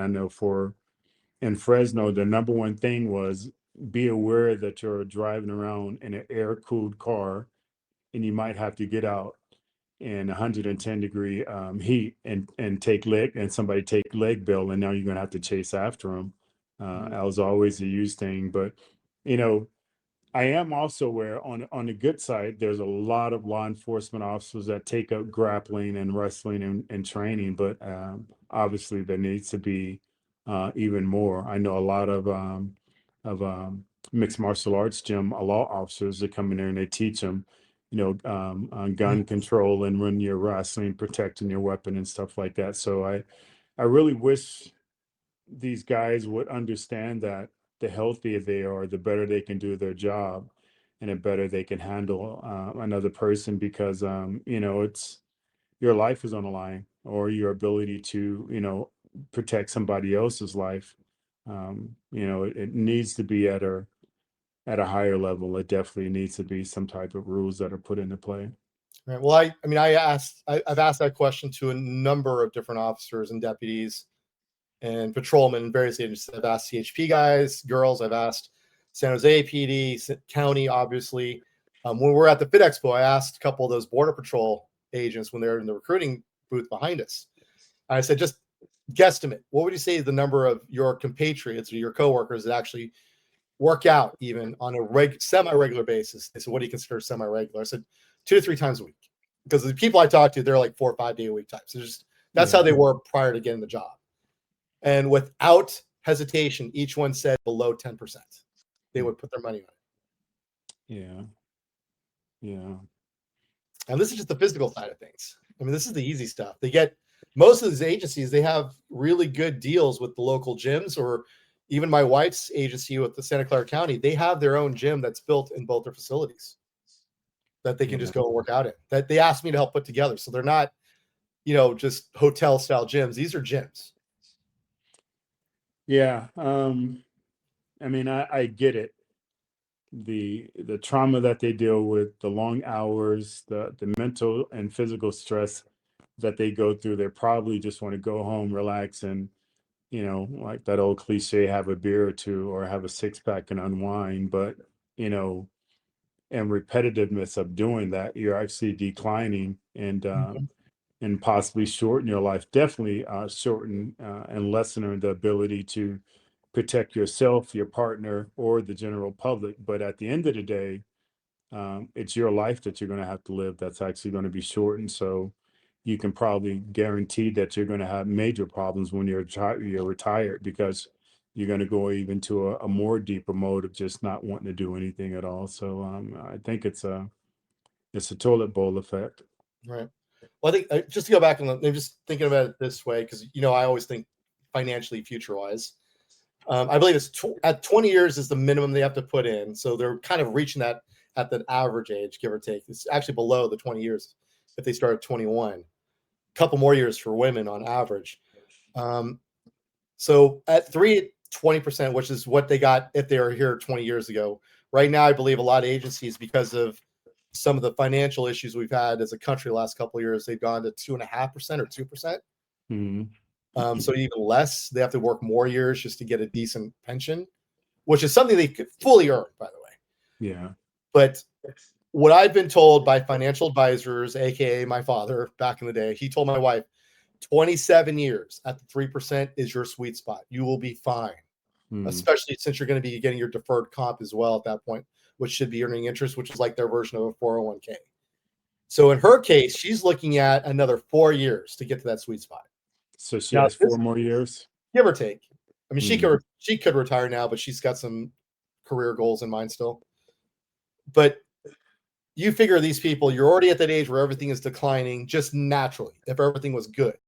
I know for in Fresno, the number one thing was be aware that you're driving around in an air cooled car and you might have to get out in 110-degree heat and take leg and somebody take leg bill, and now you're going to have to chase after them. That was always a used thing. But you know, I am also aware on the good side, there's a lot of law enforcement officers that take up grappling and wrestling and training, but obviously there needs to be even more. I know a lot of mixed martial arts gym law officers that come in there and they teach them, on gun control and when you're wrestling, protecting your weapon and stuff like that. So I really wish these guys would understand that the healthier they are, the better they can do their job and the better they can handle another person because, it's your life is on the line or your ability to, protect somebody else's life. It needs to be at a higher level. It definitely needs to be some type of rules that are put into play. Right. Well, I mean, I've asked that question to a number of different officers and deputies and patrolmen in various agencies. I've asked CHP guys, girls. I've asked San Jose PD, county, obviously. When we're at the Fit Expo, I asked a couple of those Border Patrol agents when they're in the recruiting booth behind us. I said, just guesstimate, what would you say is the number of your compatriots or your coworkers that actually work out even on a semi-regular basis? They said, what do you consider semi-regular? I said, 2 to 3 times a week. Because the people I talk to, they're like 4 or 5 day a week types. That's how they were prior to getting the job. And without hesitation, each one said below 10%. They would put their money on it. Yeah. And this is just the physical side of things. I mean, this is the easy stuff. Most of these agencies, they have really good deals with the local gyms, or even my wife's agency with the Santa Clara County, they have their own gym that's built in both their facilities that they can just go and work out in, that they asked me to help put together. So they're not, just hotel style gyms. These are gyms. Yeah. I mean, I get it. The trauma that they deal with, the long hours, the mental and physical stress that they go through, they probably just want to go home, relax, and like that old cliche, have a beer or two or have a 6-pack and unwind. But and repetitiveness of doing that, you're actually declining and possibly shorten your life. Definitely shorten and lessen the ability to protect yourself, your partner, or the general public. But at the end of the day, it's your life that you're going to have to live that's actually going to be shortened. So you can probably guarantee that you're going to have major problems when you're retired because you're going to go even to a more deeper mode of just not wanting to do anything at all. So I think it's a toilet bowl effect. Right. Well, I think just to go back and I'm just thinking about it this way, because I always think financially future wise. I believe it's at 20 years is the minimum they have to put in. So they're kind of reaching that at the average age, give or take. It's actually below the 20 years if they start at 21. A couple more years for women on average. So at 20%, which is what they got if they were here 20 years ago. Right now, I believe a lot of agencies, because of some of the financial issues we've had as a country the last couple of years, they've gone to 2.5% or 2%. Mm-hmm. So even less, they have to work more years just to get a decent pension, which is something they could fully earn, by the way. Yeah. But what I've been told by financial advisors, aka my father back in the day, he told my wife, 27 years at the 3% is your sweet spot. You will be fine, especially since you're going to be getting your deferred comp as well at that point, which should be earning interest, which is like their version of a 401k. So in her case, she's looking at another 4 years to get to that sweet spot. So she has 4 more years, give or take. I mean, she could retire now, but she's got some career goals in mind still. But you figure these people, you're already at that age where everything is declining just naturally. If everything was good,